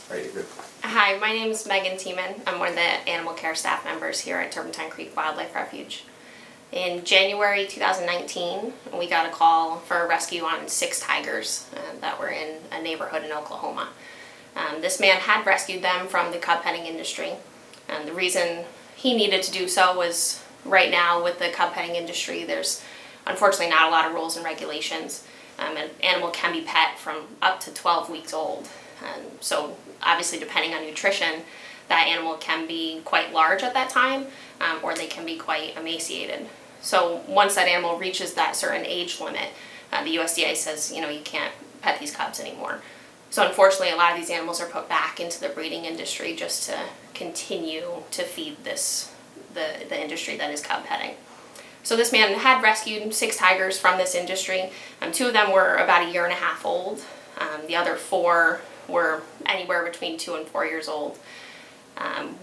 All right, good. Hi, my name is Megan Tiemann. I'm one of the animal care staff members here at Turpentine Creek Wildlife Refuge. In January 2019, we got a call for a rescue on 6 tigers that were in a neighborhood in Oklahoma. This man had rescued them from the cub-petting industry. And the reason he needed to do so was right now with the cub-petting industry, there's unfortunately not a lot of rules and regulations. An animal can be pet from up to 12 weeks old. So obviously depending on nutrition, that animal can be quite large at that time, or they can be quite emaciated. So once that animal reaches that certain age limit, the USDA says, you can't pet these cubs anymore. So unfortunately, a lot of these animals are put back into the breeding industry just to continue to feed the industry that is cub petting. So this man had rescued 6 tigers from this industry. 2 of them were about 1.5 years old. The other 4 were anywhere between 2 and 4 years old.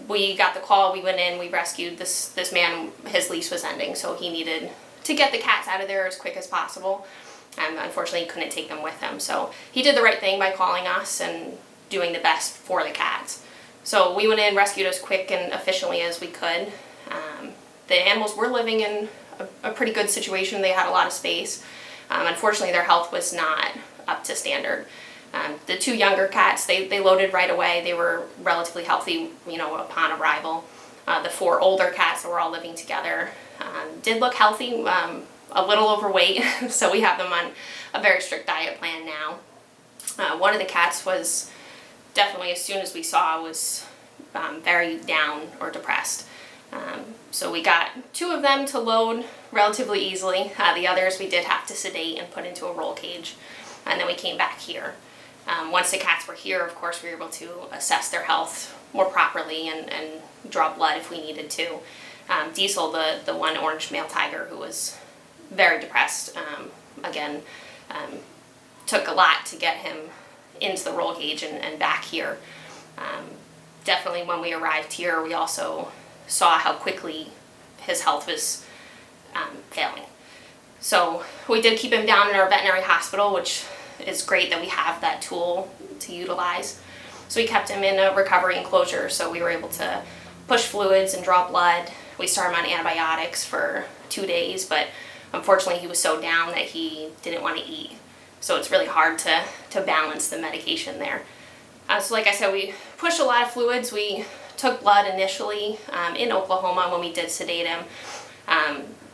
We got the call, we went in, we rescued this man. His lease was ending, so he needed to get the cats out of there as quick as possible. Unfortunately, he couldn't take them with him. So he did the right thing by calling us and doing the best for the cats. So we went in, rescued as quick and efficiently as we could. The animals were living in a pretty good situation. They had a lot of space. Unfortunately, their health was not up to standard. The 2 younger cats, they loaded right away. They were relatively healthy, upon arrival. The 4 older cats that were all living together did look healthy, a little overweight, so we have them on a very strict diet plan now. One of the cats was definitely, as soon as we saw, was very down or depressed. So we got 2 of them to load relatively easily. The others we did have to sedate and put into a roll cage, and then we came back here. Once the cats were here, of course, we were able to assess their health more properly and draw blood if we needed to. Diesel, the one orange male tiger who was very depressed, took a lot to get him into the roll cage and back here. Definitely when we arrived here, we also saw how quickly his health was failing. So we did keep him down in our veterinary hospital, which is great that we have that tool to utilize. So we kept him in a recovery enclosure, so we were able to push fluids and draw blood. We started him on antibiotics for 2 days, but unfortunately he was so down that he didn't want to eat. So it's really hard to balance the medication there. So like I said, we pushed a lot of fluids. We took blood initially in Oklahoma when we did sedate him.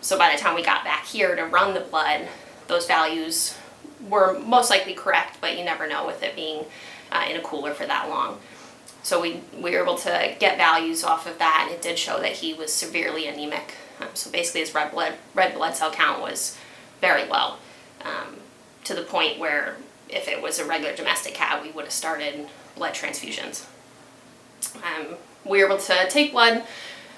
So by the time we got back here to run the blood, those values were most likely correct, but you never know with it being in a cooler for that long. So we were able to get values off of that, and it did show that he was severely anemic. So basically his red blood cell count was very low, to the point where if it was a regular domestic cat, we would have started blood transfusions. We were able to take blood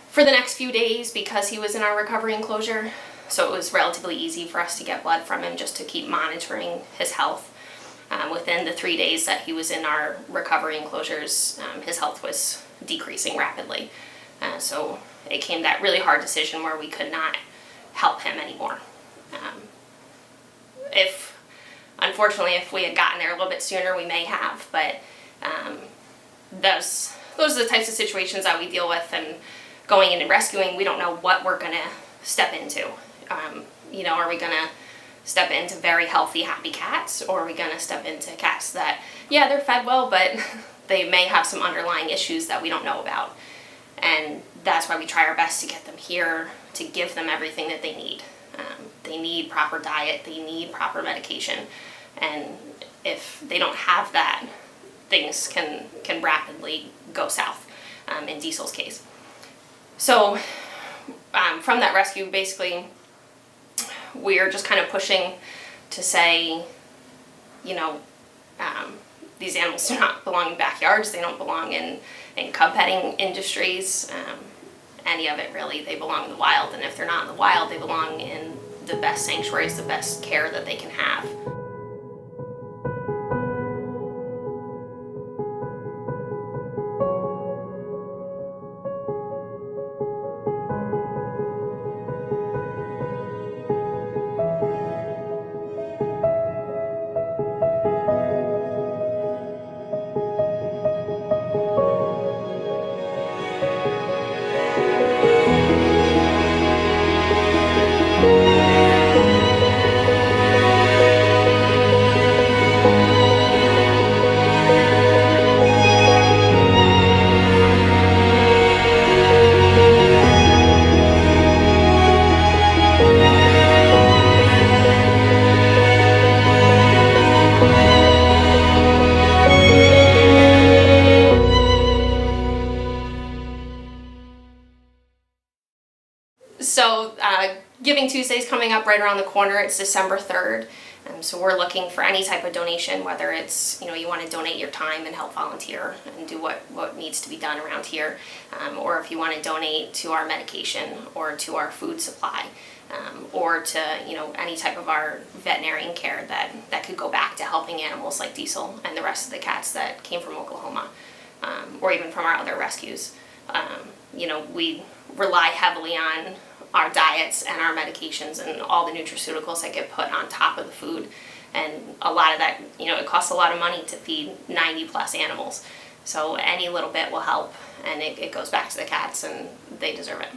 for the next few days because he was in our recovery enclosure, so it was relatively easy for us to get blood from him just to keep monitoring his health. Within the 3 days that he was in our recovery enclosures, his health was decreasing rapidly. So it came that really hard decision where we could not help him anymore. Unfortunately, if we had gotten there a little bit sooner, we may have, but those are the types of situations that we deal with, and going in and rescuing, we don't know what we're going to step into. Are we going to step into very healthy, happy cats, or are we going to step into cats that, yeah, they're fed well, but they may have some underlying issues that we don't know about? And that's why we try our best to get them here to give them everything that they need. They need proper diet, they need proper medication, and if they don't have that, things can rapidly go south, in Diesel's case. So from that rescue, basically, we're just kind of pushing to say, these animals do not belong in backyards, they don't belong in cub petting industries, any of it really. They belong in the wild, and if they're not in the wild, they belong in the best sanctuaries, the best care that they can have. Tuesday's coming up right around the corner. It's December 3rd. So we're looking for any type of donation, whether it's, you want to donate your time and help volunteer and do what needs to be done around here, or if you want to donate to our medication or to our food supply, or to, any type of our veterinarian care that could go back to helping animals like Diesel and the rest of the cats that came from Oklahoma, or even from our other rescues. We rely heavily on our diets and our medications and all the nutraceuticals that get put on top of the food. And a lot of that, it costs a lot of money to feed 90 plus animals. So any little bit will help, and it goes back to the cats, and they deserve it.